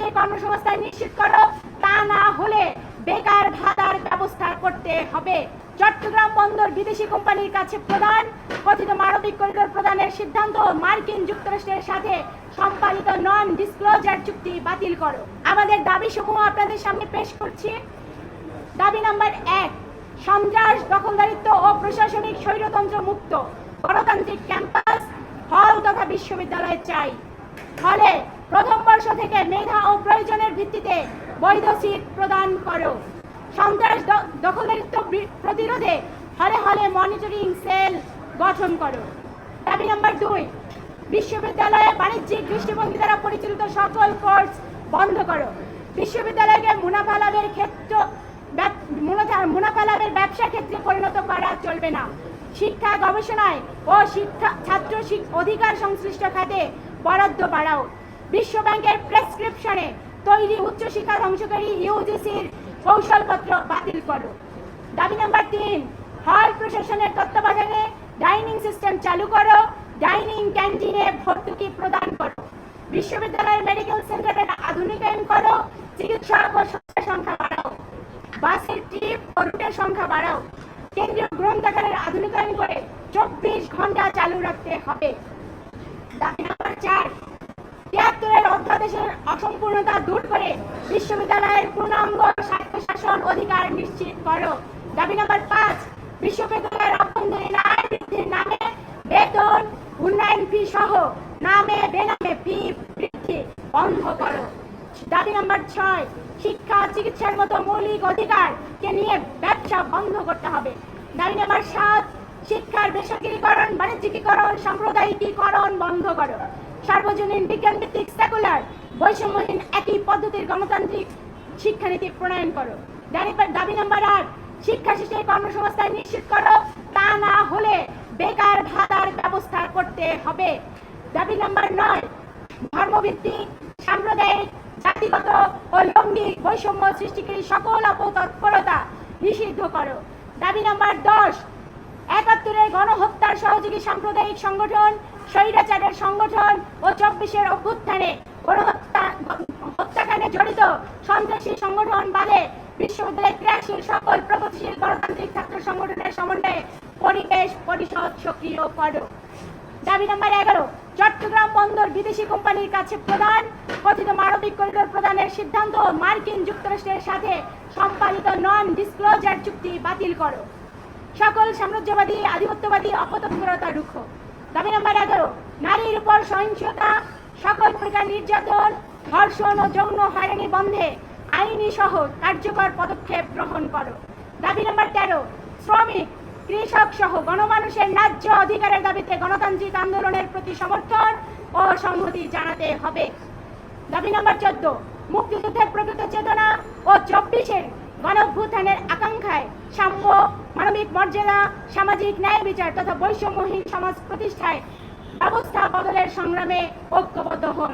শেষে কর্মসংস্থান নিশ্চিত করো, তা না হলে বেকার ভাতার ব্যবস্থা করতে হবে। চট্টগ্রাম বন্দর বিদেশি কোম্পানির কাছে প্রদান, কথিত মানবিক করিডোর প্রদানের সিদ্ধান্ত মার্কিন যুক্তরাষ্ট্রের সাথে সম্পাদিত নন ডিসক্লোজার চুক্তি বাতিল করো। আমাদের দাবি সমূহ আপনাদের সামনে পেশ করছি। দাবি নাম্বার 1, সন্ত্রাস, দখলদারিত্ব ও প্রশাসনিক স্বৈরতন্ত্র মুক্ত গণতান্ত্রিক ক্যাম্পাস, হল তথা বিশ্ববিদ্যালয় চাই। ফলে প্রথম বর্ষ থেকে মেধা ও প্রয়োজনের ভিত্তিতে বৈধ সিট প্রদান করো। সন্ত্রাস, দখলদারিত্ব প্রতিরোধে হলে হলে মনিটরিং সেল গঠন করো। দাবি নাম্বার 2, বিশ্ববিদ্যালয়ে বাণিজ্যিক দৃষ্টিভঙ্গি দ্বারা পরিচালিত সকল কোর্স বন্ধ করো। বিশ্ববিদ্যালয়কে মুনাফা লাভের ব্যবসা ক্ষেত্রে পরিণত করা চলবে না। শিক্ষা গবেষণায় ও ছাত্র অধিকার সংশ্লিষ্ট খাতে বরাদ্দ বাড়াও। বিশ্ব ব্যাংকের প্রেসক্রিপশনে তৈরি উচ্চশিক্ষা ধ্বংসকারী ইউজিসির কৌশলপত্র বাতিল করো। দাবি নাম্বার 3, হল প্রশাসনের তত্ত্বাবধানে ডাইনিং সিস্টেম চালু করো, ডাইনিং ক্যান্টিনে ভর্তুকি প্রদান করো। বিশ্ববিদ্যালয়ের মেডিকেল সেন্টারের আধুনিকায়ন করো, চিকিৎসক ও সংখ্যা বাড়াও। বাসের ট্রিপ ও রুটের সংখ্যা বাড়াও। কেন্দ্রীয় গ্রন্থাগারের আধুনিকায়ন করে 24 ঘন্টা চালু রাখতে হবে। দাবি নাম্বার 4, 73 অধ্যাদেশের অসম্পূর্ণতা দূর করে বিশ্ববিদ্যালয়ের পূর্ণাঙ্গ স্বায়ত্তশাসন অধিকার নিশ্চিত করো। দাবি নাম্বার 5, বিশ্ববিদ্যালয়ের অভ্যন্তরীণ আয় বৃদ্ধির নামে বেতন, উন্নয়ন ফি সহ নামে বেনামে ফি বৃদ্ধি বন্ধ করো। দাবি নাম্বার 6, শিক্ষা চিকিৎসার মতো মৌলিক অধিকারকে নিয়ে ব্যবসা বন্ধ করতে হবে। দাবি নাম্বার 7, শিক্ষার বেসরকারীকরণ, বাণিজ্যিকীকরণ, সাম্প্রদায়িকীকরণ বন্ধ করো। সার্বজনীন বিজ্ঞান ভিত্তিক সেকুলার বৈষম্যহীন একই পদ্ধতির গণতান্ত্রিক শিক্ষানীতি প্রণয়ন করো। দাবি নাম্বার 8, শিক্ষা শেষে কর্মসংস্থান নিশ্চিত করো, তা না হলে বেকার ভাতার ব্যবস্থা করতে হবে। দাবি নাম্বার 9, ধর্মভিত্তিক, সাম্প্রদায়িক, জাতিগত ও লৈঙ্গিক বৈষম্য সৃষ্টিকারী সকল অপতৎপরতা নিষিদ্ধ করো। দাবি নাম্বার 10, 71 গণহত্যার সহযোগী সাম্প্রদায়িক সংগঠন, স্বৈরাচারের সংগঠন ও 24 অভ্যুত্থানে হত্যাকাণ্ডে জড়িত সন্ত্রাসী সংগঠন বাদে বিশ্ববিদ্যালয়ের ক্রিয়াশীল সকল প্রগতিশীল গণতান্ত্রিক ছাত্র সংগঠনের সমন্বয়ে পরিবেশ পরিষদ সক্রিয় করো। দাবি নাম্বার 11, চট্টগ্রাম বন্দর বিদেশি কোম্পানির কাছে প্রদান, কথিত মানবিক করিডোর প্রদানের সিদ্ধান্ত মার্কিন যুক্তরাষ্ট্রের সাথে সম্পাদিত নন ডিসক্লোজার চুক্তি বাতিল করো। সকল সাম্রাজ্যবাদী, আধিপত্যবাদী অপতৎপরতা রুখো। দাবি নাম্বার 11, নারীর উপর সহিংসতা, সকল প্রকার নির্যাতন, ধর্ষণ ও যৌন হয়রানি বন্ধে আইনি সহ কার্যকর পদক্ষেপ গ্রহণ করো। দাবি নাম্বার 13, শ্রমিক, কৃষক সহ গণমানুষের ন্যায্য অধিকারের দাবিতে গণতান্ত্রিক আন্দোলনের প্রতি সমর্থন ও সংহতি জানাতে হবে। দাবি নাম্বার 14, মুক্তিযুদ্ধের প্রকৃত চেতনা ও 24 গণঅভ্যুত্থানের আকাঙ্ক্ষায় সাম্য, মানবিক মর্যাদা, সামাজিক ন্যায় বিচার তথা বৈষম্যহীন সমাজ প্রতিষ্ঠায় ব্যবস্থা বদলের সংগ্রামে ঐক্যবদ্ধ হন।